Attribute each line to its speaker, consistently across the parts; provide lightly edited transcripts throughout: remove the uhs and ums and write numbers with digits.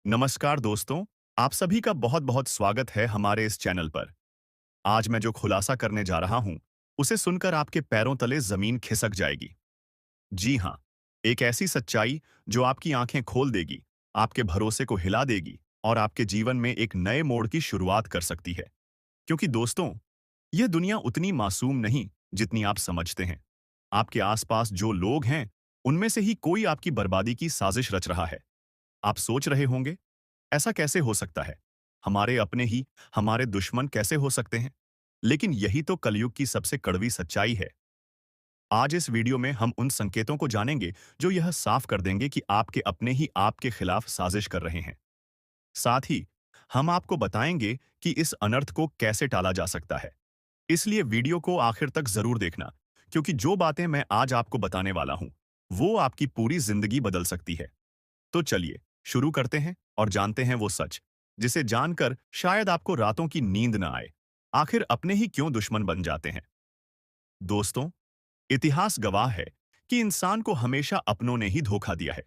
Speaker 1: नमस्कार दोस्तों, आप सभी का बहुत-बहुत स्वागत है हमारे इस चैनल पर। आज मैं जो खुलासा करने जा रहा हूं, उसे सुनकर आपके पैरों तले जमीन खिसक जाएगी। जी हां, एक ऐसी सच्चाई जो आपकी आंखें खोल देगी, आपके भरोसे को हिला देगी और आपके जीवन में एक नए मोड़ की शुरुआत कर सकती है। क्योंकि दोस्तों, यह दुनिया उतनी मासूम नहीं जितनी आप समझते हैं। आपके आसपास जो लोग हैं, उनमें से ही कोई आपकी बर्बादी की साजिश रच रहा है। आप सोच रहे होंगे, ऐसा कैसे हो सकता है? हमारे अपने ही हमारे दुश्मन कैसे हो सकते हैं? लेकिन यही तो कलयुग की सबसे कड़वी सच्चाई है। आज इस वीडियो में हम उन संकेतों को जानेंगे जो यह साफ कर देंगे कि आपके अपने ही आपके खिलाफ साजिश कर रहे हैं। साथ ही हम आपको बताएंगे कि इस अनर्थ को कैसे टाला जा सकता है। इसलिए वीडियो को आखिर तक जरूर देखना, क्योंकि जो बातें मैं आज आपको बताने वाला हूं, वो आपकी पूरी जिंदगी बदल सकती है। तो चलिए शुरू करते हैं और जानते हैं वो सच जिसे जानकर शायद आपको रातों की नींद न आए। आखिर अपने ही क्यों दुश्मन बन जाते हैं? दोस्तों, इतिहास गवाह है कि इंसान को हमेशा अपनों ने ही धोखा दिया है।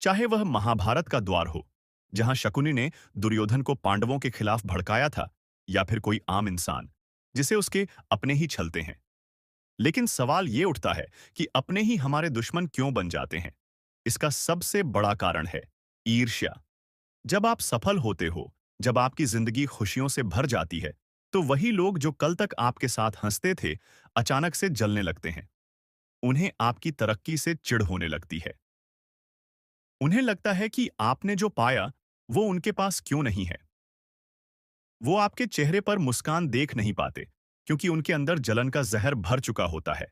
Speaker 1: चाहे वह महाभारत का द्वार हो, जहां शकुनी ने दुर्योधन को पांडवों के खिलाफ भड़काया था, या फिर कोई आम इंसान जिसे उसके अपने ही छलते हैं। लेकिन सवाल ये उठता है कि अपने ही हमारे दुश्मन क्यों बन जाते हैं? इसका सबसे बड़ा कारण है ईर्ष्या। जब आप सफल होते हो, जब आपकी जिंदगी खुशियों से भर जाती है, तो वही लोग जो कल तक आपके साथ हंसते थे, अचानक से जलने लगते हैं। उन्हें आपकी तरक्की से चिढ़ होने लगती है। उन्हें लगता है कि आपने जो पाया, वो उनके पास क्यों नहीं है। वो आपके चेहरे पर मुस्कान देख नहीं पाते, क्योंकि उनके अंदर जलन का जहर भर चुका होता है।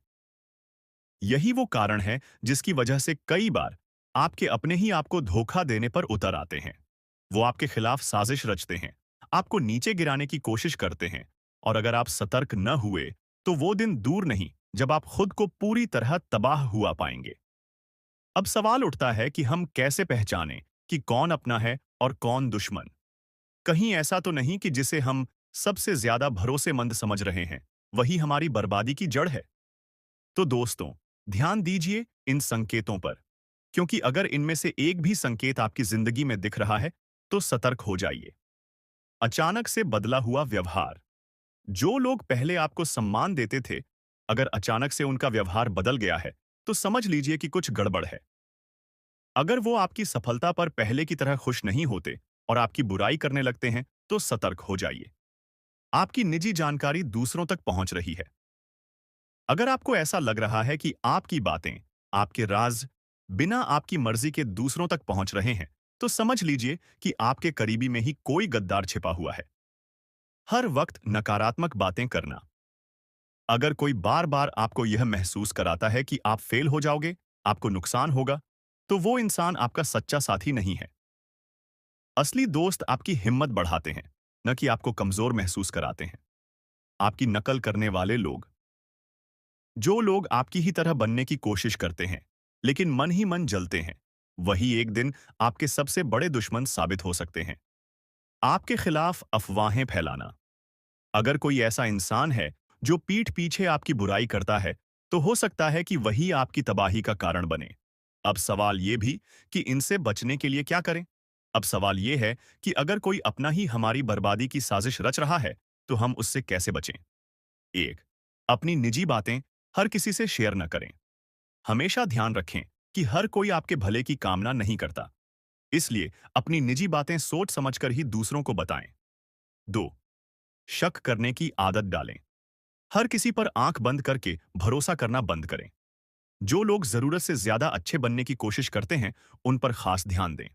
Speaker 1: यही वो कारण है जिसकी वजह से कई बार आपके अपने ही आपको धोखा देने पर उतर आते हैं। वो आपके खिलाफ साजिश रचते हैं, आपको नीचे गिराने की कोशिश करते हैं, और अगर आप सतर्क न हुए, तो वो दिन दूर नहीं जब आप खुद को पूरी तरह तबाह हुआ पाएंगे। अब सवाल उठता है कि हम कैसे पहचानें कि कौन अपना है और कौन दुश्मन। कहीं ऐसा तो नहीं कि जिसे हम सबसे ज्यादा भरोसेमंद समझ रहे हैं, वही हमारी बर्बादी की जड़ है? तो दोस्तों, ध्यान दीजिए इन संकेतों पर, क्योंकि अगर इनमें से एक भी संकेत आपकी जिंदगी में दिख रहा है, तो सतर्क हो जाइए। अचानक से बदला हुआ व्यवहार। जो लोग पहले आपको सम्मान देते थे, अगर अचानक से उनका व्यवहार बदल गया है, तो समझ लीजिए कि कुछ गड़बड़ है। अगर वो आपकी सफलता पर पहले की तरह खुश नहीं होते और आपकी बुराई करने लगते हैं, तो सतर्क हो जाइए। आपकी निजी जानकारी दूसरों तक पहुंच रही है। अगर आपको ऐसा लग रहा है कि आपकी बातें, आपके राज बिना आपकी मर्जी के दूसरों तक पहुंच रहे हैं, तो समझ लीजिए कि आपके करीबी में ही कोई गद्दार छिपा हुआ है। हर वक्त नकारात्मक बातें करना। अगर कोई बार बार आपको यह महसूस कराता है कि आप फेल हो जाओगे, आपको नुकसान होगा, तो वो इंसान आपका सच्चा साथी नहीं है। असली दोस्त आपकी हिम्मत बढ़ाते हैं, न कि आपको कमजोर महसूस कराते हैं। आपकी नकल करने वाले लोग। जो लोग आपकी ही तरह बनने की कोशिश करते हैं, लेकिन मन ही मन जलते हैं, वही एक दिन आपके सबसे बड़े दुश्मन साबित हो सकते हैं। आपके खिलाफ अफवाहें फैलाना। अगर कोई ऐसा इंसान है जो पीठ पीछे आपकी बुराई करता है, तो हो सकता है कि वही आपकी तबाही का कारण बने। अब सवाल ये भी कि इनसे बचने के लिए क्या करें? अब सवाल ये है कि अगर कोई अपना ही हमारी बर्बादी की साजिश रच रहा है, तो हम उससे कैसे बचें? एक, अपनी निजी बातें हर किसी से शेयर न करें। हमेशा ध्यान रखें कि हर कोई आपके भले की कामना नहीं करता। इसलिए अपनी निजी बातें सोच समझकर ही दूसरों को बताएं। दो, शक करने की आदत डालें। हर किसी पर आंख बंद करके भरोसा करना बंद करें। जो लोग जरूरत से ज्यादा अच्छे बनने की कोशिश करते हैं, उन पर खास ध्यान दें।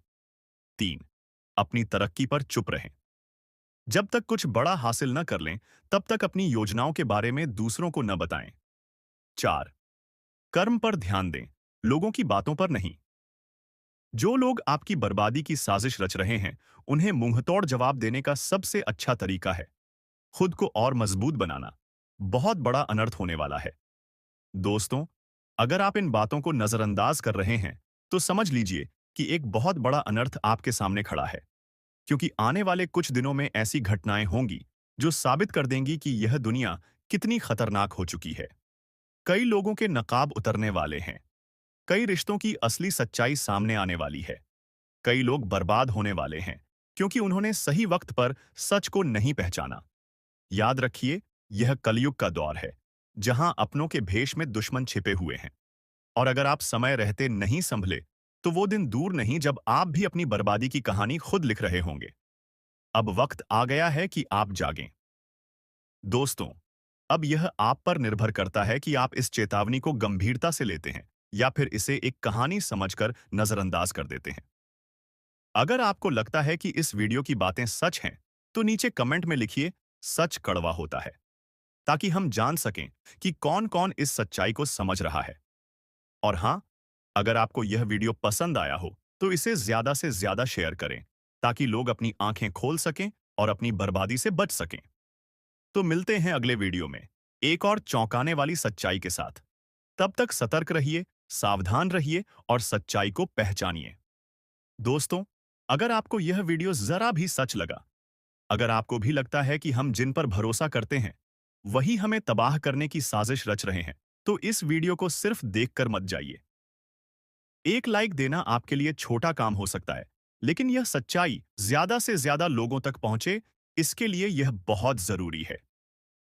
Speaker 1: तीन, अपनी तरक्की पर चुप रहें। जब तक कुछ बड़ा हासिल न कर लें, तब तक अपनी योजनाओं के बारे में दूसरों को न बताएं। चार, कर्म पर ध्यान दें, लोगों की बातों पर नहीं। जो लोग आपकी बर्बादी की साजिश रच रहे हैं, उन्हें मुंहतोड़ जवाब देने का सबसे अच्छा तरीका है खुद को और मजबूत बनाना। बहुत बड़ा अनर्थ होने वाला है। दोस्तों, अगर आप इन बातों को नजरअंदाज कर रहे हैं, तो समझ लीजिए कि एक बहुत बड़ा अनर्थ आपके सामने खड़ा है, क्योंकि आने वाले कुछ दिनों में ऐसी घटनाएं होंगी जो साबित कर देंगी कि यह दुनिया कितनी खतरनाक हो चुकी है। कई लोगों के नकाब उतरने वाले हैं। कई रिश्तों की असली सच्चाई सामने आने वाली है। कई लोग बर्बाद होने वाले हैं क्योंकि उन्होंने सही वक्त पर सच को नहीं पहचाना। याद रखिए, यह कलयुग का दौर है, जहां अपनों के भेष में दुश्मन छिपे हुए हैं। और अगर आप समय रहते नहीं संभले, तो वो दिन दूर नहीं जब आप भी अपनी बर्बादी की कहानी खुद लिख रहे होंगे। अब वक्त आ गया है कि आप जागें। दोस्तों, अब यह आप पर निर्भर करता है कि आप इस चेतावनी को गंभीरता से लेते हैं या फिर इसे एक कहानी समझकर नजरअंदाज कर देते हैं। अगर आपको लगता है कि इस वीडियो की बातें सच हैं, तो नीचे कमेंट में लिखिए, सच कड़वा होता है, ताकि हम जान सकें कि कौन-कौन इस सच्चाई को समझ रहा है। और हाँ, अगर आपको यह वीडियो पसंद आया हो, तो इसे ज्यादा से ज्यादा शेयर करें, ताकि लोग अपनी आंखें खोल सकें और अपनी बर्बादी से बच सकें। तो मिलते हैं अगले वीडियो में, एक और चौंकाने वाली सच्चाई के साथ। तब तक सतर्क रहिए, सावधान रहिए और सच्चाई को पहचानिए। दोस्तों, अगर आपको यह वीडियो जरा भी सच लगा, अगर आपको भी लगता है कि हम जिन पर भरोसा करते हैं, वही हमें तबाह करने की साजिश रच रहे हैं, तो इस वीडियो को सिर्फ देखकर मत जाइए। एक लाइक देना आपके लिए छोटा काम हो सकता है, लेकिन यह सच्चाई ज्यादा से ज्यादा लोगों तक पहुंचे, इसके लिए यह बहुत जरूरी है।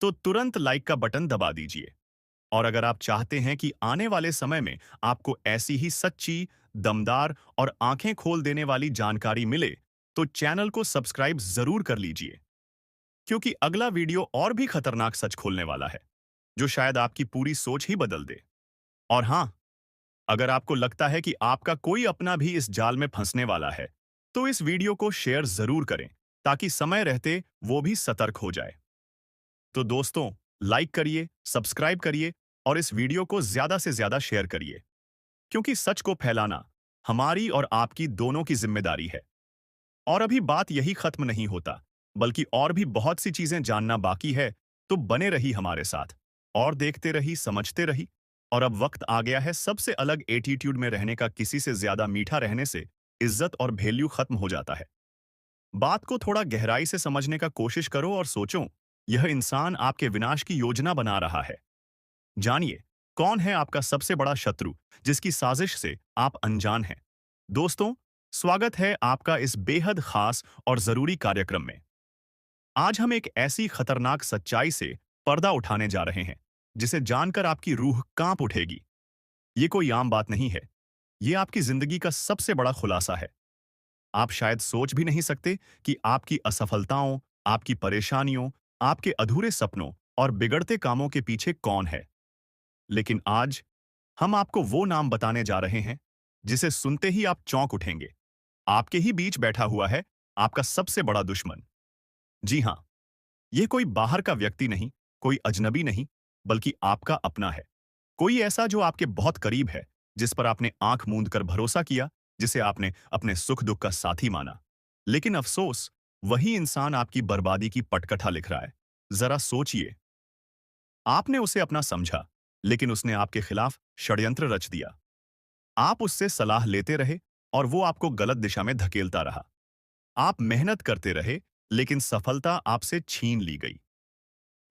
Speaker 1: तो तुरंत लाइक का बटन दबा दीजिए। और अगर आप चाहते हैं कि आने वाले समय में आपको ऐसी ही सच्ची, दमदार और आंखें खोल देने वाली जानकारी मिले, तो चैनल को सब्सक्राइब जरूर कर लीजिए, क्योंकि अगला वीडियो और भी खतरनाक सच खोलने वाला है, जो शायद आपकी पूरी सोच ही बदल दे। और हाँ, अगर आपको लगता है कि आपका कोई अपना भी इस जाल में फंसने वाला है, तो इस वीडियो को शेयर जरूर करें, ताकि समय रहते वो भी सतर्क हो जाए। तो दोस्तों, लाइक करिए, सब्सक्राइब करिए और इस वीडियो को ज्यादा से ज्यादा शेयर करिए, क्योंकि सच को फैलाना हमारी और आपकी दोनों की जिम्मेदारी है। और अभी बात यही खत्म नहीं होता, बल्कि और भी बहुत सी चीजें जानना बाकी है। तो बने रही हमारे साथ और देखते रही, समझते रही। और अब वक्त आ गया है सबसे अलग एटीट्यूड में रहने का। किसी से ज्यादा मीठा रहने से इज्जत और वैल्यू खत्म हो जाता है। बात को थोड़ा गहराई से समझने का कोशिश करो और सोचो, यह इंसान आपके विनाश की योजना बना रहा है। जानिए, कौन है आपका सबसे बड़ा शत्रु, जिसकी साजिश से आप अनजान हैं। दोस्तों, स्वागत है आपका इस बेहद खास और जरूरी कार्यक्रम में। आज हम एक ऐसी खतरनाक सच्चाई से पर्दा उठाने जा रहे हैं, जिसे जानकर आपकी रूह कांप उठेगी। ये कोई आम बात नहीं है, ये आपकी जिंदगी का सबसे बड़ा खुलासा है। आप शायद सोच भी नहीं सकते कि आपकी असफलताओं, आपकी परेशानियों, आपके अधूरे सपनों और बिगड़ते कामों के पीछे कौन है। लेकिन आज हम आपको वो नाम बताने जा रहे हैं, जिसे सुनते ही आप चौंक उठेंगे। आपके ही बीच बैठा हुआ है आपका सबसे बड़ा दुश्मन। जी हां, यह कोई बाहर का व्यक्ति नहीं, कोई अजनबी नहीं, बल्कि आपका अपना है। कोई ऐसा जो आपके बहुत करीब है, जिस पर आपने आंख मूंद कर भरोसा किया, जिसे आपने अपने सुख दुख का साथी माना। लेकिन अफसोस, वही इंसान आपकी बर्बादी की पटकथा लिख रहा है। जरा सोचिए, आपने उसे अपना समझा, लेकिन उसने आपके खिलाफ षड्यंत्र रच दिया। आप उससे सलाह लेते रहे और वो आपको गलत दिशा में धकेलता रहा। आप मेहनत करते रहे, लेकिन सफलता आपसे छीन ली गई।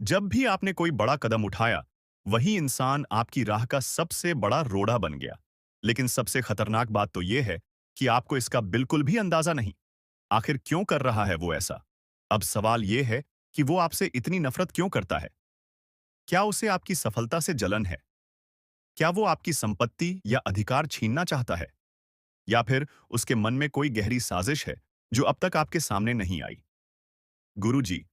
Speaker 1: जब भी आपने कोई बड़ा कदम उठाया, वही इंसान आपकी राह का सबसे बड़ा रोड़ा बन गया। लेकिन सबसे खतरनाक बात तो यह है कि आपको इसका बिल्कुल भी अंदाजा नहीं। आखिर क्यों कर रहा है वो ऐसा? अब सवाल यह है कि वो आपसे इतनी नफरत क्यों करता है? क्या उसे आपकी सफलता से जलन है? क्या वो आपकी संपत्ति या अधिकार छीनना चाहता है? या फिर उसके मन में कोई गहरी साजिश है जो अब तक आपके सामने नहीं आई? गुरुजी,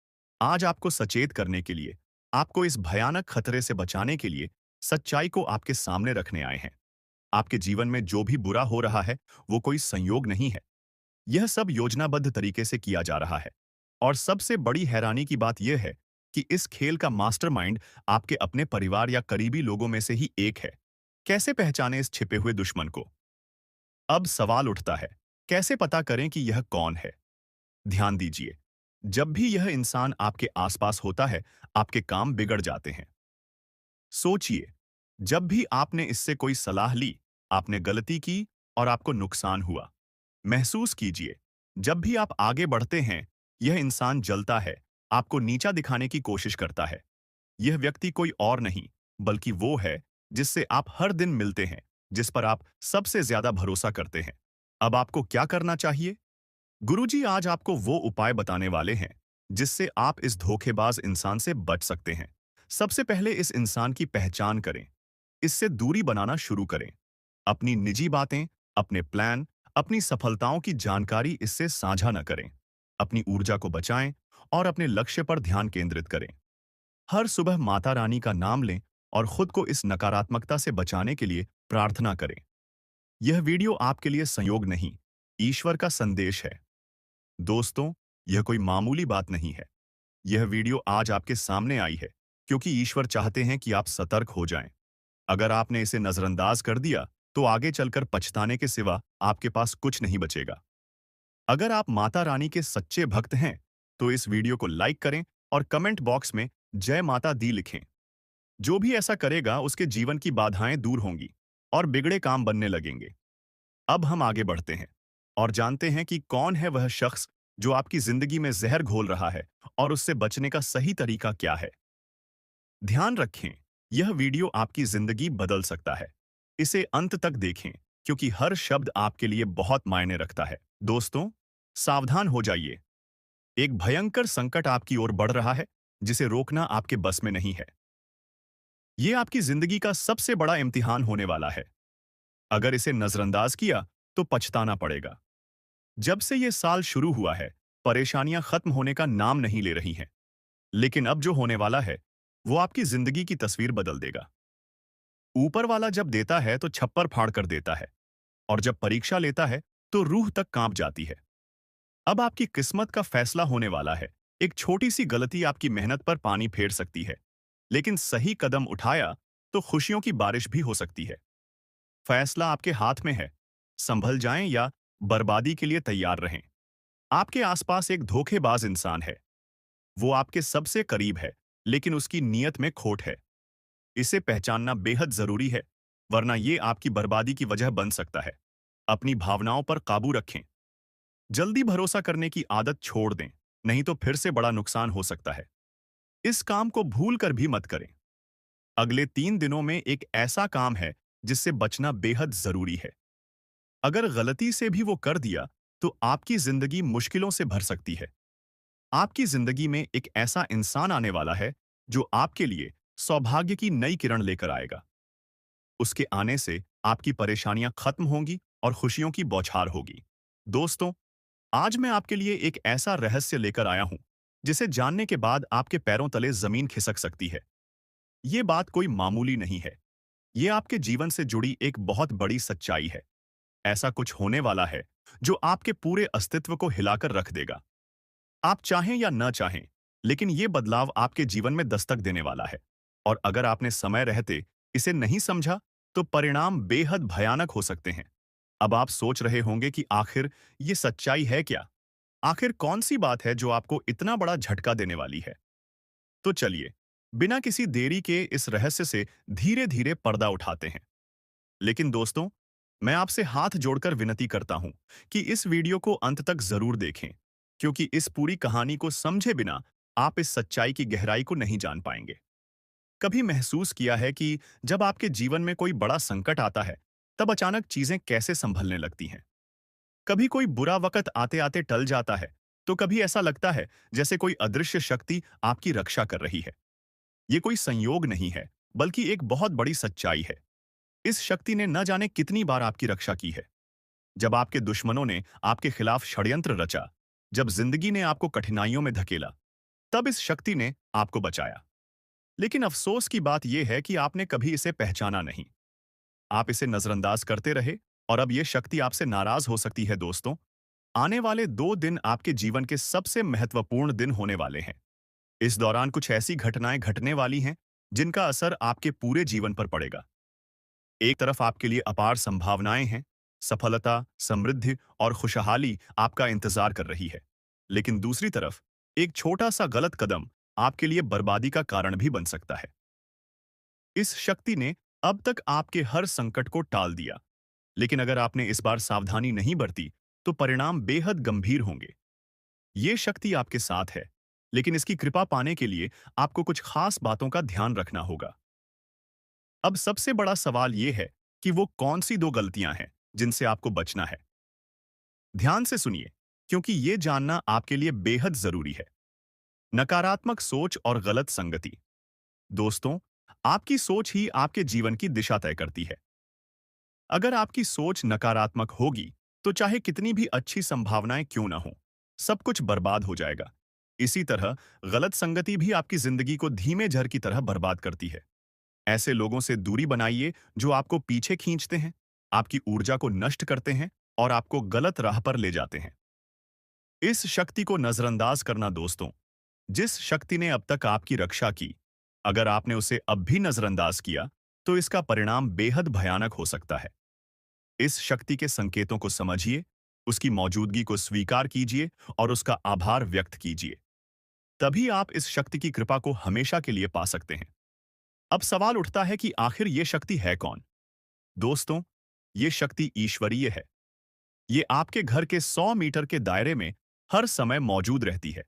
Speaker 1: आज आपको सचेत करने के लिए, आपको इस भयानक खतरे से बचाने के लिए सच्चाई को आपके सामने रखने आए हैं। आपके जीवन में जो भी बुरा हो रहा है, वो कोई संयोग नहीं है। यह सब योजनाबद्ध तरीके से किया जा रहा है। और सबसे बड़ी हैरानी की बात यह है कि इस खेल का मास्टरमाइंड आपके अपने परिवार या करीबी लोगों में से ही एक है। कैसे पहचाने इस छिपे हुए दुश्मन को? अब सवाल उठता है, कैसे पता करें कि यह कौन है? ध्यान दीजिए, जब भी यह इंसान आपके आसपास होता है, आपके काम बिगड़ जाते हैं। सोचिए, जब भी आपने इससे कोई सलाह ली, आपने गलती की और आपको नुकसान हुआ। महसूस कीजिए, जब भी आप आगे बढ़ते हैं, यह इंसान जलता है, आपको नीचा दिखाने की कोशिश करता है। यह व्यक्ति कोई और नहीं, बल्कि वो है जिससे आप हर दिन मिलते हैं, जिस पर आप सबसे ज्यादा भरोसा करते हैं। अब आपको क्या करना चाहिए? गुरुजी आज आपको वो उपाय बताने वाले हैं जिससे आप इस धोखेबाज इंसान से बच सकते हैं। सबसे पहले इस इंसान की पहचान करें। इससे दूरी बनाना शुरू करें। अपनी निजी बातें, अपने प्लान, अपनी सफलताओं की जानकारी इससे साझा न करें। अपनी ऊर्जा को बचाएं और अपने लक्ष्य पर ध्यान केंद्रित करें। हर सुबह माता रानी का नाम लें और खुद को इस नकारात्मकता से बचाने के लिए प्रार्थना करें। यह वीडियो आपके लिए संयोग नहीं, ईश्वर का संदेश है। दोस्तों, यह कोई मामूली बात नहीं है। यह वीडियो आज आपके सामने आई है क्योंकि ईश्वर चाहते हैं कि आप सतर्क हो जाएं। अगर आपने इसे नजरअंदाज कर दिया, तो आगे चलकर पछताने के सिवा आपके पास कुछ नहीं बचेगा। अगर आप माता रानी के सच्चे भक्त हैं, तो इस वीडियो को लाइक करें और कमेंट बॉक्स में जय माता दी लिखें। जो भी ऐसा करेगा, उसके जीवन की बाधाएं दूर होंगी और बिगड़े काम बनने लगेंगे। अब हम आगे बढ़ते हैं और जानते हैं कि कौन है वह शख्स जो आपकी जिंदगी में जहर घोल रहा है और उससे बचने का सही तरीका क्या है। ध्यान रखें, यह वीडियो आपकी जिंदगी बदल सकता है। इसे अंत तक देखें क्योंकि हर शब्द आपके लिए बहुत मायने रखता है। दोस्तों, सावधान हो जाइए। एक भयंकर संकट आपकी ओर बढ़ रहा है जिसे रोकना आपके बस में नहीं है। यह आपकी जिंदगी का सबसे बड़ा इम्तिहान होने वाला है। अगर इसे नजरअंदाज किया तो पछताना पड़ेगा। जब से यह साल शुरू हुआ है, परेशानियां खत्म होने का नाम नहीं ले रही हैं। लेकिन अब जो होने वाला है, वो आपकी जिंदगी की तस्वीर बदल देगा। ऊपर वाला जब देता है तो छप्पर फाड़ कर देता है, और जब परीक्षा लेता है तो रूह तक कांप जाती है। अब आपकी किस्मत का फैसला होने वाला है। एक छोटी सी गलती आपकी मेहनत पर पानी फेर सकती है, लेकिन सही कदम उठाया तो खुशियों की बारिश भी हो सकती है। फैसला आपके हाथ में है। संभल जाएं या बर्बादी के लिए तैयार रहें। आपके आसपास एक धोखेबाज इंसान है। वो आपके सबसे करीब है, लेकिन उसकी नीयत में खोट है। इसे पहचानना बेहद जरूरी है, वरना ये आपकी बर्बादी की वजह बन सकता है। अपनी भावनाओं पर काबू रखें। जल्दी भरोसा करने की आदत छोड़ दें, नहीं तो फिर से बड़ा नुकसान हो सकता है। इस काम को भूल कर भी मत करें। अगले 3 दिनों में एक ऐसा काम है जिससे बचना बेहद जरूरी है। अगर गलती से भी वो कर दिया, तो आपकी जिंदगी मुश्किलों से भर सकती है। आपकी जिंदगी में एक ऐसा इंसान आने वाला है जो आपके लिए सौभाग्य की नई किरण लेकर आएगा। उसके आने से आपकी परेशानियां खत्म होंगी और खुशियों की बौछार होगी। दोस्तों, आज मैं आपके लिए एक ऐसा रहस्य लेकर आया हूं जिसे जानने के बाद आपके पैरों तले जमीन खिसक सकती है। ये बात कोई मामूली नहीं है। ये आपके जीवन से जुड़ी एक बहुत बड़ी सच्चाई है। ऐसा कुछ होने वाला है जो आपके पूरे अस्तित्व को हिलाकर रख देगा। आप चाहें या न चाहें, लेकिन ये बदलाव आपके जीवन में दस्तक देने वाला है। और अगर आपने समय रहते इसे नहीं समझा, तो परिणाम बेहद भयानक हो सकते हैं। अब आप सोच रहे होंगे कि आखिर ये सच्चाई है क्या? आखिर कौन सी बात है जो आपको इतना बड़ा झटका देने वाली है? तो चलिए, बिना किसी देरी के इस रहस्य से धीरे-धीरे पर्दा उठाते हैं। लेकिन दोस्तों, मैं आपसे हाथ जोड़कर विनती करता हूं कि इस वीडियो को अंत तक जरूर देखें, क्योंकि इस पूरी कहानी को समझे बिना आप इस सच्चाई की गहराई को नहीं जान पाएंगे। कभी महसूस किया है कि जब आपके जीवन में कोई बड़ा संकट आता है, तब अचानक चीजें कैसे संभलने लगती हैं? कभी कोई बुरा वक्त आते-आते टल जाता है, तो कभी ऐसा लगता है जैसे कोई अदृश्य शक्ति आपकी रक्षा कर रही है। ये कोई संयोग नहीं है, बल्कि एक बहुत बड़ी सच्चाई है। इस शक्ति ने न जाने कितनी बार आपकी रक्षा की है। जब आपके दुश्मनों ने आपके खिलाफ षड्यंत्र रचा, जब जिंदगी ने आपको कठिनाइयों में धकेला, तब इस शक्ति ने आपको बचाया। लेकिन अफसोस की बात यह है कि आपने कभी इसे पहचाना नहीं। आप इसे नजरअंदाज करते रहे और अब यह शक्ति आपसे नाराज हो सकती है। दोस्तों, आने वाले 2 दिन आपके जीवन के सबसे महत्वपूर्ण दिन होने वाले हैं। इस दौरान कुछ ऐसी घटनाएं घटने वाली हैं जिनका असर आपके पूरे जीवन पर पड़ेगा। एक तरफ आपके लिए अपार संभावनाएं हैं, सफलता, समृद्धि और खुशहाली आपका इंतजार कर रही है। लेकिन दूसरी तरफ एक छोटा सा गलत कदम आपके लिए बर्बादी का कारण भी बन सकता है। इस शक्ति ने अब तक आपके हर संकट को टाल दिया, लेकिन अगर आपने इस बार सावधानी नहीं बरती, तो परिणाम बेहद गंभीर होंगे। ये शक्ति आपके साथ है, लेकिन इसकी कृपा पाने के लिए आपको कुछ खास बातों का ध्यान रखना होगा। अब सबसे बड़ा सवाल यह है कि वो कौन सी 2 गलतियां हैं जिनसे आपको बचना है। ध्यान से सुनिए, क्योंकि ये जानना आपके लिए बेहद जरूरी है। नकारात्मक सोच और गलत संगति। दोस्तों, आपकी सोच ही आपके जीवन की दिशा तय करती है। अगर आपकी सोच नकारात्मक होगी, तो चाहे कितनी भी अच्छी संभावनाएं क्यों ना हो, सब कुछ बर्बाद हो जाएगा। इसी तरह गलत संगति भी आपकी जिंदगी को धीमे झर की तरह बर्बाद करती है। ऐसे लोगों से दूरी बनाइए जो आपको पीछे खींचते हैं, आपकी ऊर्जा को नष्ट करते हैं और आपको गलत राह पर ले जाते हैं। इस शक्ति को नजरअंदाज करना दोस्तों, जिस शक्ति ने अब तक आपकी रक्षा की, अगर आपने उसे अब भी नजरअंदाज किया, तो इसका परिणाम बेहद भयानक हो सकता है। इस शक्ति के संकेतों को समझिए, उसकी मौजूदगी को स्वीकार कीजिए और उसका आभार व्यक्त कीजिए। तभी आप इस शक्ति की कृपा को हमेशा के लिए पा सकते हैं। अब सवाल उठता है कि आखिर ये शक्ति है कौन? दोस्तों, ये शक्ति ईश्वरीय है। ये आपके घर के 100 मीटर के दायरे में हर समय मौजूद रहती है।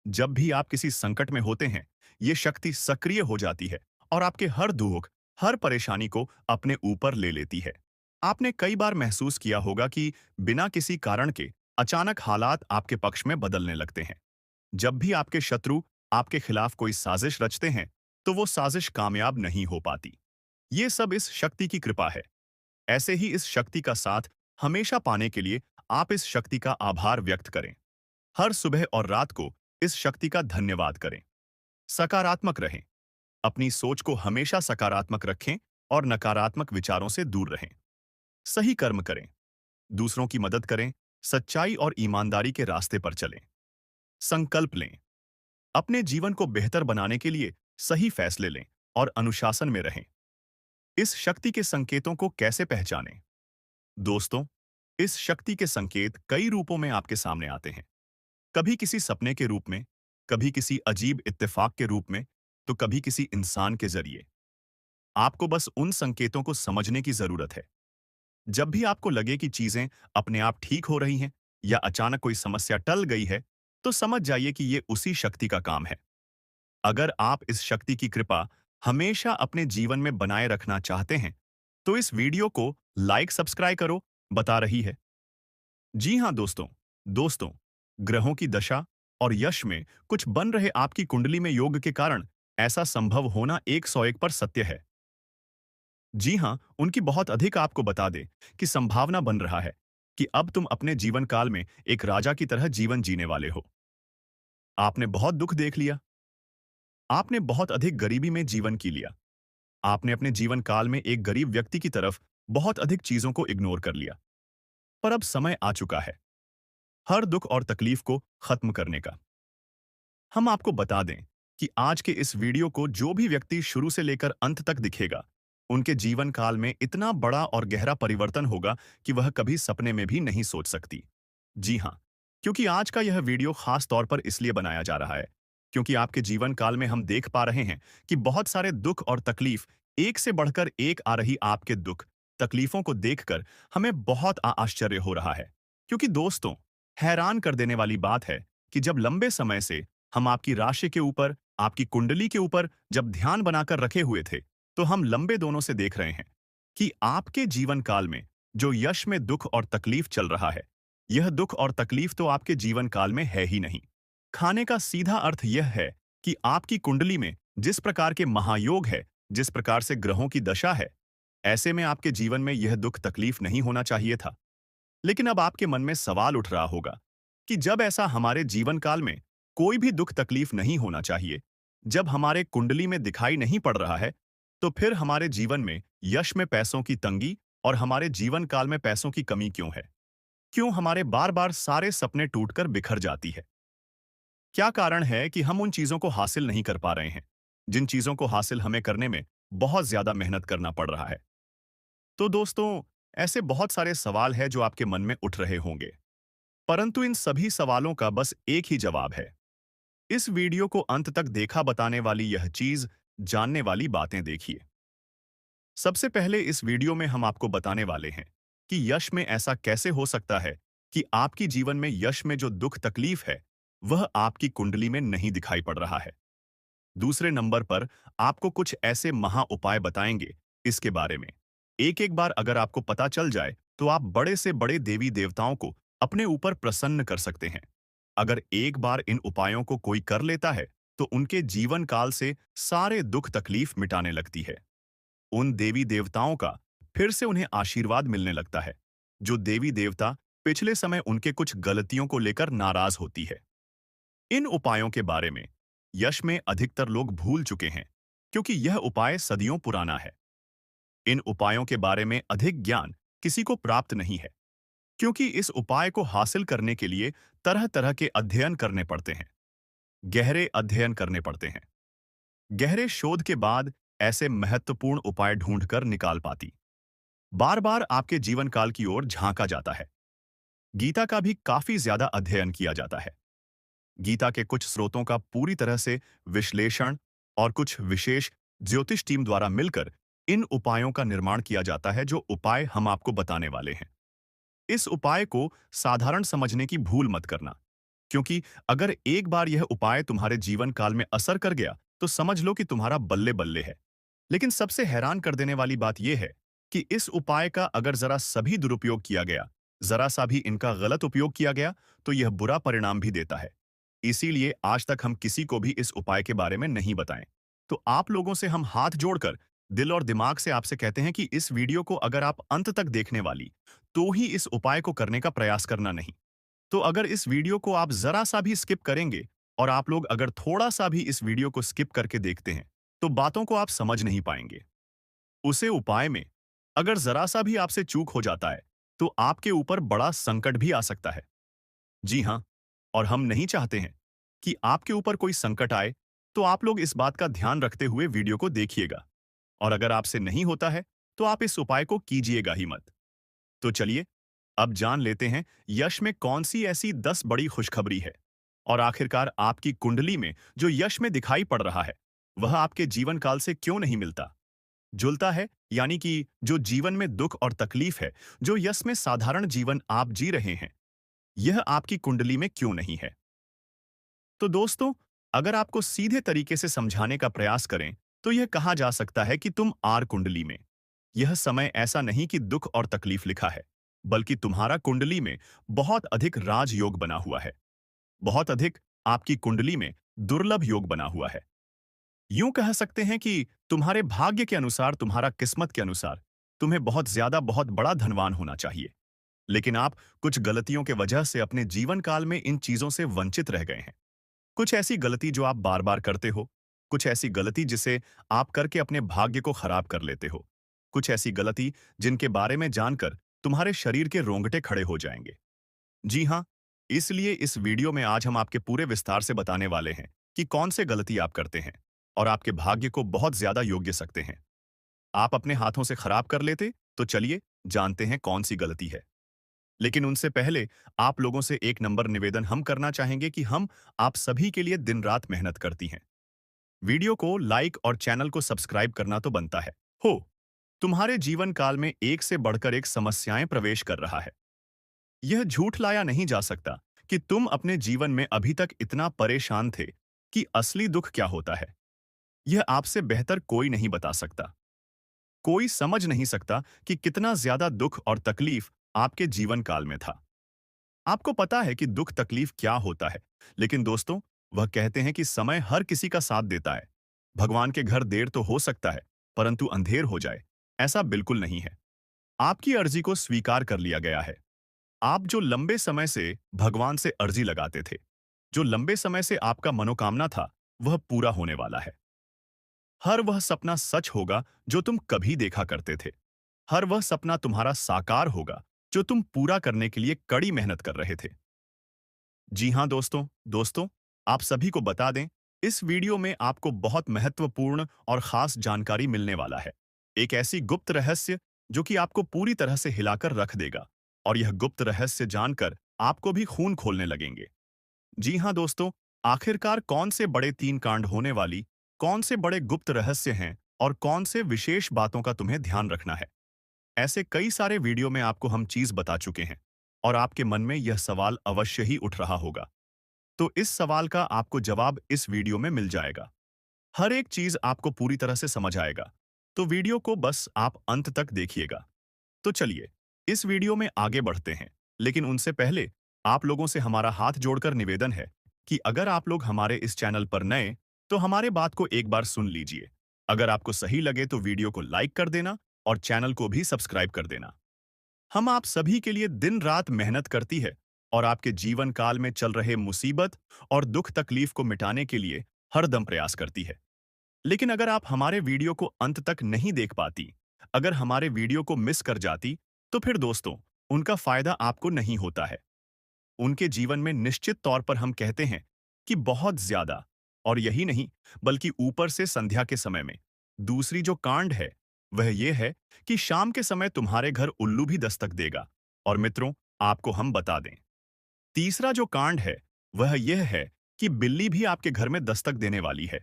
Speaker 1: जब भी आप किसी संकट में होते हैं, ये शक्ति सक्रिय हो जाती है और आपके हर दुख, हर परेशानी को अपने ऊपर ले लेती है। आपने कई बार महसूस किया होगा कि बिना किसी कारण के अचानक हालात आपके पक्ष में बदलने लगते हैं। जब भी आपके शत्रु आपके खिलाफ कोई साजिश रचते हैं, तो वो साजिश कामयाब नहीं हो पाती। ये सब इस शक्ति की कृपा है। ऐसे ही इस शक्ति का साथ हमेशा पाने के लिए आप इस शक्ति का आभार व्यक्त करें। हर सुबह और रात को इस शक्ति का धन्यवाद करें। सकारात्मक रहें। अपनी सोच को हमेशा सकारात्मक रखें और नकारात्मक विचारों से दूर रहें। सही कर्म करें, दूसरों की मदद करें, सच्चाई और ईमानदारी के रास्ते पर चलें। संकल्प लें, अपने जीवन को बेहतर बनाने के लिए सही फैसले लें और अनुशासन में रहें। इस शक्ति के संकेतों को कैसे पहचानें? दोस्तों, इस शक्ति के संकेत कई रूपों में आपके सामने आते हैं। कभी किसी सपने के रूप में, कभी किसी अजीब इत्तेफाक के रूप में, तो कभी किसी इंसान के जरिए। आपको बस उन संकेतों को समझने की जरूरत है। जब भी आपको लगे कि चीजें अपने आप ठीक हो रही हैं या अचानक कोई समस्या टल गई है, तो समझ जाइए कि ये उसी शक्ति का काम है। अगर आप इस शक्ति की कृपा हमेशा अपने जीवन में बनाए रखना चाहते हैं, तो इस वीडियो को लाइक सब्सक्राइब करो, बता रही है। जी हाँ दोस्तों, दोस्तों, ग्रहों की दशा और यश में कुछ बन रहे आपकी कुंडली में योग के कारण ऐसा संभव होना 101 पर सत्य है। जी हाँ, उनकी बहुत अधिक आपको बता दे कि संभावना बन रहा है कि अब तुम अपने जीवन काल में एक राजा की तरह जीवन जीने वाले हो। आपने बहुत दुख देख लिया, आपने बहुत अधिक गरीबी में जीवन की लिया, आपने अपने जीवन काल में एक गरीब व्यक्ति की तरफ बहुत अधिक चीजों को इग्नोर कर लिया। पर अब समय आ चुका है हर दुख और तकलीफ को खत्म करने का। हम आपको बता दें कि आज के इस वीडियो को जो भी व्यक्ति शुरू से लेकर अंत तक दिखेगा, उनके जीवन काल में इतना बड़ा और गहरा परिवर्तन होगा कि वह कभी सपने में भी नहीं सोच सकती। जी हाँ, क्योंकि आज का यह वीडियो खास तौर पर इसलिए बनाया जा रहा है, क्योंकि आपके जीवन काल में हम देख पा रहे हैं कि बहुत सारे दुख और तकलीफ, एक से बढ़कर एक आ रही आपके दुख, तकलीफों को देखकर हमें बहुत आश्चर्य हो रहा है। क्योंकि दोस्तों, हैरान कर देने वाली बात है कि जब लंबे समय से हम आपकी राशि के ऊपर, आपकी कुंडली के ऊपर जब ध्यान बनाकर रखे हुए थे, तो हम लंबे दोनों से देख रहे हैं कि आपके जीवन काल में जो यश में दुख और तकलीफ चल रहा है, यह दुख और तकलीफ तो आपके जीवन काल में है ही नहीं। खाने का सीधा अर्थ यह है कि आपकी कुंडली में जिस प्रकार के महायोग है, जिस प्रकार से ग्रहों की दशा है, ऐसे में आपके जीवन में यह दुख तकलीफ नहीं होना चाहिए था। लेकिन अब आपके मन में सवाल उठ रहा होगा कि जब ऐसा हमारे जीवन काल में कोई भी दुख तकलीफ नहीं होना चाहिए, जब हमारे कुंडली में दिखाई नहीं पड़ रहा है, तो फिर हमारे जीवन में यश में पैसों की तंगी और हमारे जीवन काल में पैसों की कमी क्यों है? क्यों हमारे बार बार सारे सपने टूटकर बिखर जाती है? क्या कारण है कि हम उन चीजों को हासिल नहीं कर पा रहे हैं, जिन चीजों को हासिल हमें करने में बहुत ज्यादा मेहनत करना पड़ रहा है? तो दोस्तों, ऐसे बहुत सारे सवाल हैं जो आपके मन में उठ रहे होंगे, परंतु इन सभी सवालों का बस एक ही जवाब है। इस वीडियो को अंत तक देखा बताने वाली यह चीज, जानने वाली बातें देखिए। सबसे पहले इस वीडियो में हम आपको बताने वाले हैं कि यश में ऐसा कैसे हो सकता है कि आपकी जीवन में यश में जो दुख तकलीफ है, वह आपकी कुंडली में नहीं दिखाई पड़ रहा है। दूसरे नंबर पर आपको कुछ ऐसे महा उपाय बताएंगे इसके बारे में। एक एक बार अगर आपको पता चल जाए, तो आप बड़े से बड़े देवी देवताओं को अपने ऊपर प्रसन्न कर सकते हैं। अगर एक बार इन उपायों को कोई कर लेता है, तो उनके जीवन काल से सारे दुख तकलीफ मिटाने लगती है। उन देवी देवताओं का फिर से उन्हें आशीर्वाद मिलने लगता है, जो देवी देवता पिछले समय उनके कुछ गलतियों को लेकर नाराज होती है। इन उपायों के बारे में यश में अधिकतर लोग भूल चुके हैं, क्योंकि यह उपाय सदियों पुराना है। इन उपायों के बारे में अधिक ज्ञान किसी को प्राप्त नहीं है, क्योंकि इस उपाय को हासिल करने के लिए तरह तरह के अध्ययन करने पड़ते हैं, गहरे अध्ययन करने पड़ते हैं। गहरे शोध के बाद ऐसे महत्वपूर्ण उपाय ढूंढकर निकाल पाती। बार बार आपके जीवन काल की ओर झांका जाता है। गीता का भी काफी ज्यादा अध्ययन किया जाता है। गीता के कुछ स्रोतों का पूरी तरह से विश्लेषण और कुछ विशेष ज्योतिष टीम द्वारा मिलकर इन उपायों का निर्माण किया जाता है, जो उपाय हम आपको बताने वाले हैं। इस उपाय को साधारण समझने की भूल मत करना, क्योंकि अगर एक बार यह उपाय तुम्हारे जीवन काल में असर कर गया, तो समझ लो कि तुम्हारा बल्ले बल्ले है। लेकिन सबसे हैरान कर देने वाली बात यह है कि इस उपाय का अगर जरा सभी दुरुपयोग किया गया, जरा सा भी इनका गलत उपयोग किया गया, तो यह बुरा परिणाम भी देता है। इसीलिए आज तक हम किसी को भी इस उपाय के बारे में नहीं बताएं। तो आप लोगों से हम हाथ जोड़कर दिल और दिमाग से आपसे कहते हैं कि इस वीडियो को अगर आप अंत तक देखने वाली, तो ही इस उपाय को करने का प्रयास करना नहीं। तो अगर इस वीडियो को आप जरा सा भी स्किप करेंगे, और आप लोग अगर थोड़ा सा भी इस वीडियो को स्किप करके देखते हैं, तो बातों को आप समझ नहीं पाएंगे। उसे उपाय में अगर जरा सा भी आपसे चूक हो जाता है, तो आपके ऊपर बड़ा संकट भी आ सकता है। जी हाँ, और हम नहीं चाहते हैं कि आपके ऊपर कोई संकट आए, तो आप लोग इस बात का ध्यान रखते हुए वीडियो को देखिएगा। और अगर आपसे नहीं होता है, तो आप इस उपाय को कीजिएगा ही मत। तो चलिए, अब जान लेते हैं यश में कौन सी ऐसी 10 बड़ी खुशखबरी है। और आखिरकार आपकी कुंडली में जो यश में दिखाई पड़ रहा है, वह आपके जीवन काल से क्यों नहीं मिलता, जुलता है, यानी कि जो जीवन में दुख और तकलीफ है, जो यश में साधारण जीवन आप जी रहे हैं, यह आपकी कुंडली में क्यों नहीं है। तो दोस्तों, अगर आपको सीधे तरीके से समझाने का प्रयास करें, तो यह कहा जा सकता है कि तुम आर कुंडली में। यह समय ऐसा नहीं कि दुख और तकलीफ लिखा है, बल्कि तुम्हारा कुंडली में बहुत अधिक राजयोग बना हुआ है। बहुत अधिक आपकी कुंडली में दुर्लभ योग बना हुआ है। यूं कह सकते हैं कि तुम्हारे भाग्य के अनुसार, तुम्हारा किस्मत के अनुसार, तुम्हें बहुत ज्यादा बहुत बड़ा धनवान होना चाहिए। लेकिन आप कुछ गलतियों के वजह से अपने जीवन काल में इन चीजों से वंचित रह गए हैं। कुछ ऐसी गलती जो आप बार बार करते हो, कुछ ऐसी गलती जिसे आप करके अपने भाग्य को खराब कर लेते हो, कुछ ऐसी गलती जिनके बारे में जानकर तुम्हारे शरीर के रोंगटे खड़े हो जाएंगे। जी हाँ, इसलिए इस वीडियो में आज हम आपके पूरे विस्तार से बताने वाले हैं कि कौन से गलती आप करते हैं और आपके भाग्य को बहुत ज्यादा योग्य सकते हैं। आप अपने हाथों से खराब कर लेते, तो चलिए जानते हैं कौन सी गलती है। लेकिन उनसे पहले आप लोगों से एक नंबर निवेदन हम करना चाहेंगे कि हम आप सभी के लिए दिन रात मेहनत करती हैं। वीडियो को लाइक और चैनल को सब्सक्राइब करना तो बनता है। हो, तुम्हारे जीवन काल में एक से बढ़कर एक समस्याएं प्रवेश कर रहा है। यह झूठ लाया नहीं जा सकता कि तुम अपने जीवन में अभी तक इतना परेशान थे कि असली दुख क्या होता है, यह आपसे बेहतर कोई नहीं बता सकता। कोई समझ नहीं सकता कि कितना ज्यादा दुख और तकलीफ आपके जीवन काल में था। आपको पता है कि दुख तकलीफ क्या होता है, लेकिन दोस्तों, वह कहते हैं कि समय हर किसी का साथ देता है। भगवान के घर देर तो हो सकता है, परंतु अंधेर हो जाए, ऐसा बिल्कुल नहीं है। आपकी अर्जी को स्वीकार कर लिया गया है। आप जो लंबे समय से भगवान से अर्जी लगाते थे, जो लंबे समय से आपका मनोकामना था, वह पूरा होने वाला है। हर वह सपना सच होगा जो तुम कभी देखा करते थे। हर वह सपना तुम्हारा साकार होगा जो तुम पूरा करने के लिए कड़ी मेहनत कर रहे थे। जी हाँ दोस्तों, आप सभी को बता दें, इस वीडियो में आपको बहुत महत्वपूर्ण और खास जानकारी मिलने वाला है। एक ऐसी गुप्त रहस्य जो कि आपको पूरी तरह से हिलाकर रख देगा, और यह गुप्त रहस्य जानकर आपको भी खून खोलने लगेंगे। जी हाँ दोस्तों, आखिरकार कौन से बड़े 3 कांड होने वाली, कौन से बड़े गुप्त रहस्य हैं और कौन से विशेष बातों का तुम्हें ध्यान रखना है। ऐसे कई सारे वीडियो में आपको हम चीज बता चुके हैं, और आपके मन में यह सवाल अवश्य ही उठ रहा होगा। तो इस सवाल का आपको जवाब इस वीडियो में मिल जाएगा। हर एक चीज आपको पूरी तरह से समझ आएगा। तो वीडियो को बस आप अंत तक देखिएगा। तो चलिए, इस वीडियो में आगे बढ़ते हैं लेकिन उनसे पहले आप लोगों से हमारा हाथ जोड़कर निवेदन है कि अगर आप लोग हमारे इस चैनल पर नए, तो हमारे बात को एक बार सुन लीजिए। अगर आपको सही लगे तो वीडियो को लाइक कर देना और चैनल को भी सब्सक्राइब कर देना। हम आप सभी के लिए दिन रात मेहनत करती है और आपके जीवन काल में चल रहे मुसीबत और दुख तकलीफ को मिटाने के लिए हरदम प्रयास करती है। लेकिन अगर आप हमारे वीडियो को अंत तक नहीं देख पाती, अगर हमारे वीडियो को मिस कर जाती, तो फिर दोस्तों, उनका फायदा आपको नहीं होता है। उनके जीवन में निश्चित तौर पर हम कहते हैं कि बहुत ज्यादा, और यही नहीं, बल्कि ऊपर से संध्या के समय में दूसरी जो कांड है, वह यह है कि शाम के समय तुम्हारे घर उल्लू भी दस्तक देगा। और मित्रों, आपको हम बता दें, तीसरा जो कांड है, वह यह है कि बिल्ली भी आपके घर में दस्तक देने वाली है।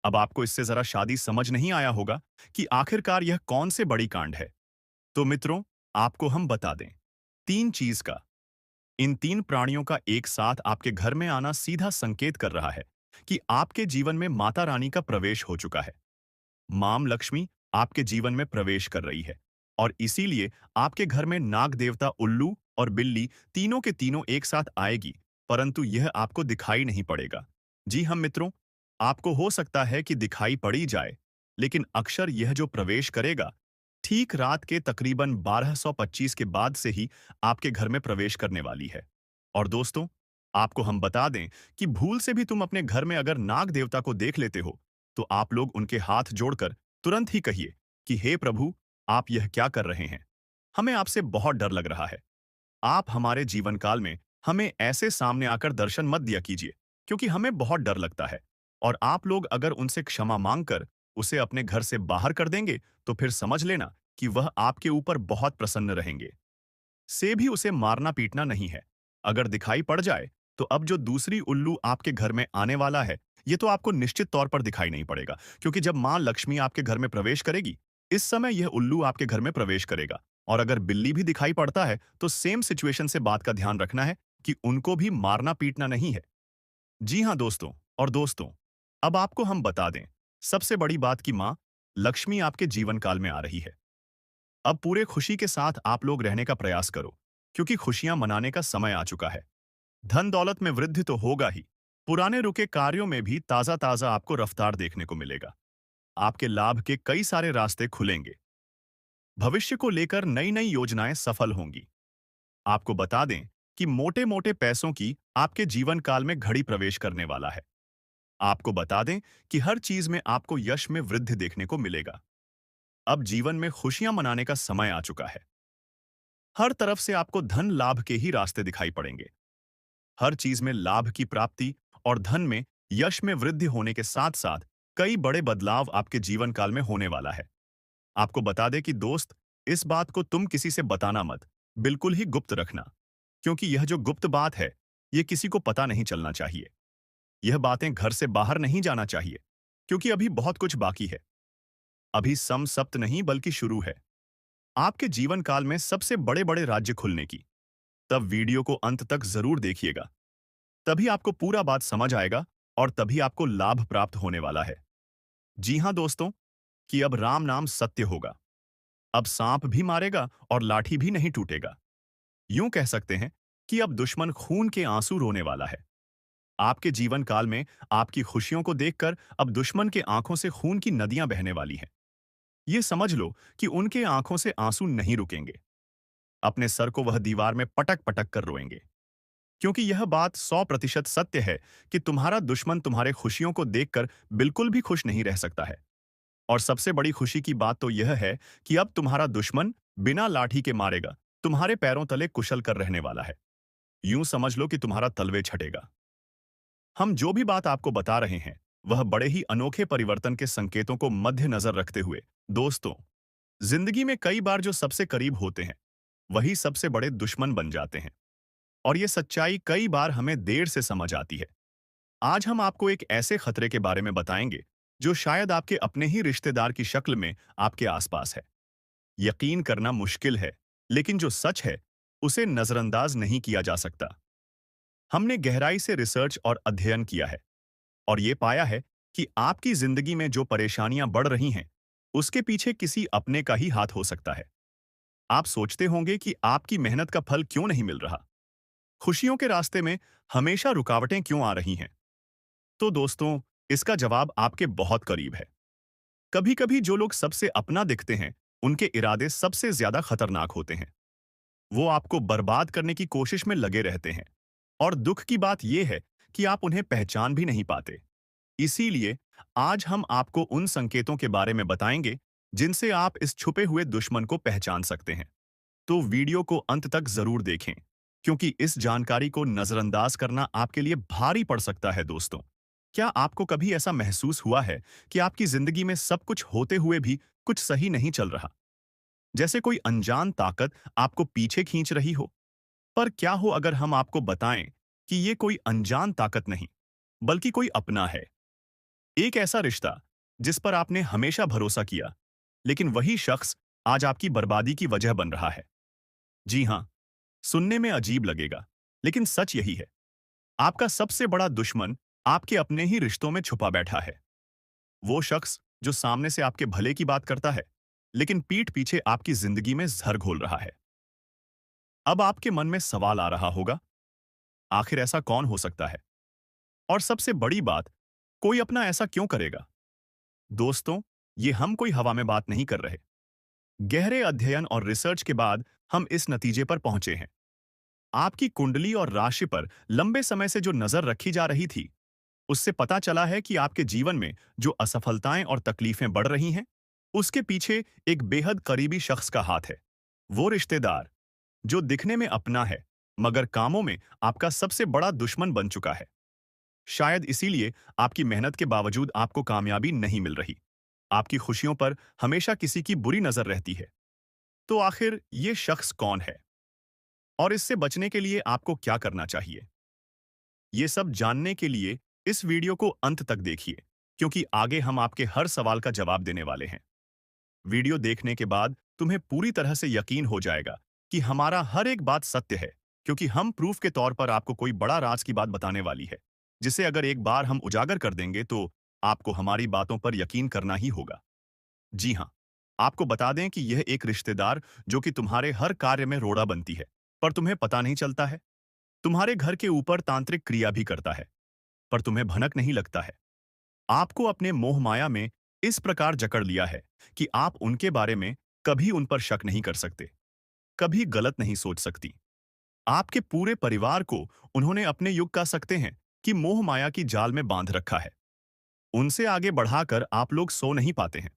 Speaker 1: अब आपको इससे जरा शादी समझ नहीं आया होगा कि आखिरकार यह कौन से बड़ी कांड है। तो मित्रों, आपको हम बता दें, तीन चीज का, इन तीन प्राणियों का एक साथ आपके घर में आना सीधा संकेत कर रहा है कि आपके जीवन में माता रानी का प्रवेश हो चुका है। माम लक्ष्मी आपके जीवन में प्रवेश कर रही है और इसीलिए आपके घर में नाग देवता उल्लू और बिल्ली तीनों के तीनों एक साथ आएगी, परंतु यह आपको दिखाई नहीं पड़ेगा। जी हम मित्रों, आपको हो सकता है कि दिखाई पड़ी जाए, लेकिन अक्षर यह जो प्रवेश करेगा, ठीक रात के तकरीबन 1225 के बाद से ही आपके घर में प्रवेश करने वाली है। और दोस्तों, आपको हम बता दें कि भूल से भी तुम अपने घर में अगर नाग देवता को देख लेते हो, तो आप लोग उनके हाथ जोड़कर तुरंत ही कहिए कि हे प्रभु, आप यह क्या कर रहे हैं? हमें आपसे बहुत डर लग रहा है। आप हमारे जीवन काल में हमें ऐसे सामने आकर दर्शन मत दिया कीजिए, क्योंकि हमें बहुत डर लगता है। और आप लोग अगर उनसे क्षमा मांगकर उसे अपने घर से बाहर कर देंगे, तो फिर समझ लेना कि वह आपके ऊपर बहुत प्रसन्न रहेंगे। से भी उसे मारना पीटना नहीं है। अगर दिखाई पड़ जाए, तो अब जो दूसरी उल्लू आपके घर में आने वाला है, ये तो आपको निश्चित तौर पर दिखाई नहीं पड़ेगा, क्योंकि जब मां लक्ष्मी आपके घर में प्रवेश करेगी, इस समय यह उल्लू आपके घर में प्रवेश करेगा। और अगर बिल्ली भी दिखाई पड़ता है, तो सेम सिचुएशन से बात का ध्यान रखना है कि उनको भी मारना पीटना नहीं है। जी हाँ दोस्तों, और दोस्तों, अब आपको हम बता दें, सबसे बड़ी बात कि मां लक्ष्मी आपके जीवन काल में आ रही है। अब पूरे खुशी के साथ आप लोग रहने का प्रयास करो, क्योंकि खुशियां मनाने का समय आ चुका है। धन दौलत में वृद्धि तो होगा ही, पुराने रुके कार्यों में भी ताजा ताजा आपको रफ्तार देखने को मिलेगा। आपके लाभ के कई सारे रास्ते खुलेंगे। भविष्य को लेकर नई नई योजनाएं सफल होंगी। आपको बता दें कि मोटे मोटे पैसों की आपके जीवन काल में घड़ी प्रवेश करने वाला है। आपको बता दें कि हर चीज में आपको यश में वृद्धि देखने को मिलेगा। अब जीवन में खुशियां मनाने का समय आ चुका है। हर तरफ से आपको धन लाभ के ही रास्ते दिखाई पड़ेंगे। हर चीज में लाभ की प्राप्ति और धन में यश में वृद्धि होने के साथ साथ कई बड़े बदलाव आपके जीवन काल में होने वाला है। आपको बता दें कि दोस्त, इस बात को तुम किसी से बताना मत, बिल्कुल ही गुप्त रखना, क्योंकि यह जो गुप्त बात है, यह किसी को पता नहीं चलना चाहिए। यह बातें घर से बाहर नहीं जाना चाहिए, क्योंकि अभी बहुत कुछ बाकी है। अभी सम सप्त नहीं बल्कि शुरू है आपके जीवन काल में सबसे बड़े बड़े राज्य खुलने की। तब वीडियो को अंत तक जरूर देखिएगा, तभी आपको पूरा बात समझ आएगा और तभी आपको लाभ प्राप्त होने वाला है। जी हां दोस्तों, कि अब राम नाम सत्य होगा। अब सांप भी मारेगा और लाठी भी नहीं टूटेगा। यूं कह सकते हैं कि अब दुश्मन खून के आंसू रोने वाला है। आपके जीवन काल में आपकी खुशियों को देखकर अब दुश्मन के आंखों से खून की नदियां बहने वाली हैं। ये समझ लो कि उनके आंखों से आंसू नहीं रुकेंगे। अपने सर को वह दीवार में पटक पटक कर रोएंगे, क्योंकि यह बात 100% सत्य है कि तुम्हारा दुश्मन तुम्हारे खुशियों को देखकर बिल्कुल भी खुश नहीं रह सकता है। और सबसे बड़ी खुशी की बात तो यह है कि अब तुम्हारा दुश्मन बिना लाठी के मारेगा तुम्हारे पैरों तले कुशल कर रहने वाला है। यूं समझ लो कि तुम्हारा तलवे छटेगा। हम जो भी बात आपको बता रहे हैं, वह बड़े ही अनोखे परिवर्तन के संकेतों को मद्देनजर रखते हुए। दोस्तों, जिंदगी में कई बार जो सबसे करीब होते हैं, वही सबसे बड़े दुश्मन बन जाते हैं। और ये सच्चाई कई बार हमें देर से समझ आती है। आज हम आपको एक ऐसे खतरे के बारे में बताएंगे, जो शायद आपके अपने ही रिश्तेदार की शक्ल में आपके आसपास है। यकीन करना मुश्किल है, लेकिन जो सच है, उसे नजरअंदाज नहीं किया जा सकता। हमने गहराई से रिसर्च और अध्ययन किया है और ये पाया है कि आपकी जिंदगी में जो परेशानियां बढ़ रही हैं, उसके पीछे किसी अपने का ही हाथ हो सकता है। आप सोचते होंगे कि आपकी मेहनत का फल क्यों नहीं मिल रहा? खुशियों के रास्ते में हमेशा रुकावटें क्यों आ रही हैं? तो दोस्तों, इसका जवाब आपके बहुत करीब है। कभी-कभी जो लोग सबसे अपना दिखते हैं, उनके इरादे सबसे ज्यादा खतरनाक होते हैं। वो आपको बर्बाद करने की कोशिश में लगे रहते हैं। और दुख की बात यह है कि आप उन्हें पहचान भी नहीं पाते। इसीलिए आज हम आपको उन संकेतों के बारे में बताएंगे, जिनसे आप इस छुपे हुए दुश्मन को पहचान सकते हैं। तो वीडियो को अंत तक जरूर देखें, क्योंकि इस जानकारी को नजरअंदाज करना आपके लिए भारी पड़ सकता है दोस्तों। क्या आपको कभी ऐसा महसूस हुआ है कि आपकी जिंदगी में सब कुछ होते हुए भी कुछ सही नहीं चल रहा? जैसे कोई अनजान ताकत आपको पीछे खींच रही हो? पर क्या हो अगर हम आपको बताएं कि ये कोई अनजान ताकत नहीं, बल्कि कोई अपना है। एक ऐसा रिश्ता जिस पर आपने हमेशा भरोसा किया, लेकिन वही शख्स आज आपकी बर्बादी की वजह बन रहा है। जी हाँ, सुनने में अजीब लगेगा, लेकिन सच यही है। आपका सबसे बड़ा दुश्मन आपके अपने ही रिश्तों में छुपा बैठा है। वो शख्स जो सामने से आपके भले की बात करता है, लेकिन पीठ पीछे आपकी जिंदगी में जहर घोल रहा है। अब आपके मन में सवाल आ रहा होगा, आखिर ऐसा कौन हो सकता है? और सबसे बड़ी बात, कोई अपना ऐसा क्यों करेगा? दोस्तों, ये हम कोई हवा में बात नहीं कर रहे। गहरे अध्ययन और रिसर्च के बाद हम इस नतीजे पर पहुंचे हैं। आपकी कुंडली और राशि पर लंबे समय से जो नजर रखी जा रही थी, उससे पता चला है कि आपके जीवन में जो असफलताएं और तकलीफें बढ़ रही हैं, उसके पीछे एक बेहद करीबी शख्स का हाथ है। वो रिश्तेदार जो दिखने में अपना है, मगर कामों में आपका सबसे बड़ा दुश्मन बन चुका है। शायद इसीलिए आपकी मेहनत के बावजूद आपको कामयाबी नहीं मिल रही। आपकी खुशियों पर हमेशा किसी की बुरी नजर रहती है। तो आखिर ये शख्स कौन है? और इससे बचने के लिए आपको क्या करना चाहिए? ये सब जानने के लिए इस वीडियो को अंत तक देखिए, क्योंकि आगे हम आपके हर सवाल का जवाब देने वाले हैं। वीडियो देखने के बाद तुम्हें पूरी तरह से यकीन हो जाएगा कि हमारा हर एक बात सत्य है, क्योंकि हम प्रूफ के तौर पर आपको कोई बड़ा राज की बात बताने वाली है, जिसे अगर एक बार हम उजागर कर देंगे तो आपको हमारी बातों पर यकीन करना ही होगा। जी हाँ, आपको बता दें कि यह एक रिश्तेदार जो कि तुम्हारे हर कार्य में रोड़ा बनती है, पर तुम्हें पता नहीं चलता है। तुम्हारे घर के ऊपर तांत्रिक क्रिया भी करता है, पर तुम्हें भनक नहीं लगता है। आपको अपने मोह माया में इस प्रकार जकड़ लिया है कि आप उनके बारे में कभी उन पर शक नहीं कर सकते, कभी गलत नहीं सोच सकती। आपके पूरे परिवार को उन्होंने अपने युग कह सकते हैं कि मोह माया की जाल में बांध रखा है। उनसे आगे बढ़ाकर आप लोग सो नहीं पाते हैं,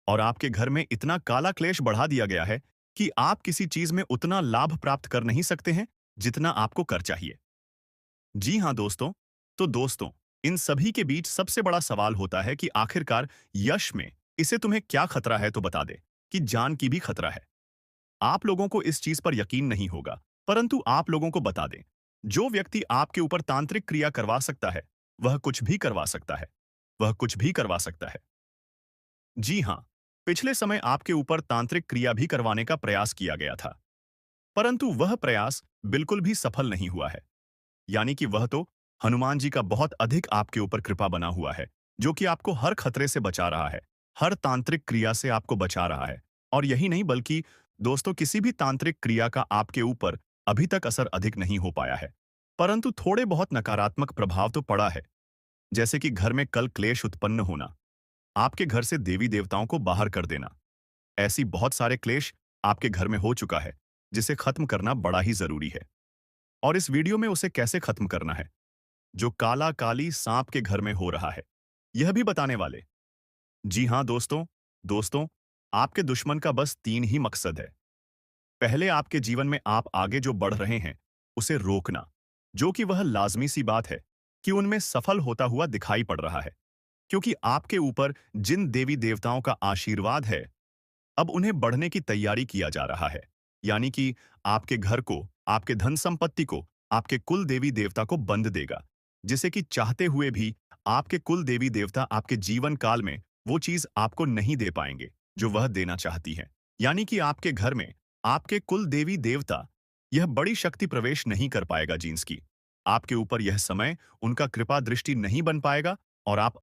Speaker 1: और आपके घर में इतना काला क्लेश बढ़ा दिया गया है कि आप किसी चीज में उतना लाभ प्राप्त कर नहीं सकते हैं जितना आपको कर चाहिए। जी हाँ दोस्तों, तो दोस्तों, इन सभी के बीच सबसे बड़ा सवाल होता है कि आखिरकार यश में इसे तुम्हें क्या खतरा है, तो बता दे कि जान की भी खतरा है। आप लोगों को इस चीज पर यकीन नहीं होगा, परंतु आप लोगों को बता दें, जो व्यक्ति आपके ऊपर तांत्रिक क्रिया करवा सकता है, वह कुछ भी करवा सकता है। वह कुछ भी करवा सकता है। जी हाँ, पिछले समय आपके ऊपर तांत्रिक क्रिया भी करवाने का प्रयास किया गया था, परंतु वह प्रयास बिल्कुल भी सफल नहीं हुआ है। यानी कि वह तो हनुमान जी का बहुत अधिक आपके ऊपर कृपा बना हुआ है, जो कि आपको हर खतरे से बचा रहा है, हर तांत्रिक क्रिया से आपको बचा रहा है। और यही नहीं, बल्कि दोस्तों, किसी भी तांत्रिक क्रिया का आपके ऊपर अभी तक असर अधिक नहीं हो पाया है, परंतु थोड़े बहुत नकारात्मक प्रभाव तो पड़ा है। जैसे कि घर में कल क्लेश उत्पन्न होना, आपके घर से देवी देवताओं को बाहर कर देना। ऐसी बहुत सारे क्लेश आपके घर में हो चुका है, जिसे खत्म करना बड़ा ही जरूरी है। और इस वीडियो में उसे कैसे खत्म करना है, जो काला काली सांप के घर में हो रहा है, यह भी बताने वाले। जी हाँ दोस्तों, दोस्तों, आपके दुश्मन का बस 3 ही मकसद है। पहले, आपके जीवन में आप आगे जो बढ़ रहे हैं, उसे रोकना, जो कि वह लाजमी सी बात है कि उनमें सफल होता हुआ दिखाई पड़ रहा है, क्योंकि आपके ऊपर जिन देवी देवताओं का आशीर्वाद है, अब उन्हें बढ़ने की तैयारी किया जा रहा है। यानी कि आपके घर को, आपके धन संपत्ति को, आपके कुल देवी देवता को बंद देगा, जिसे कि चाहते हुए भी आपके कुल देवी देवता आपके जीवन काल में वो चीज आपको नहीं दे पाएंगे जो वह देना चाहती है। यानी कि आपके घर में आपके कुल देवी देवता यह बड़ी शक्ति प्रवेश नहीं कर पाएगा जींस की। आपके ऊपर यह समय उनका कृपा दृष्टि नहीं बन पाएगा, और आप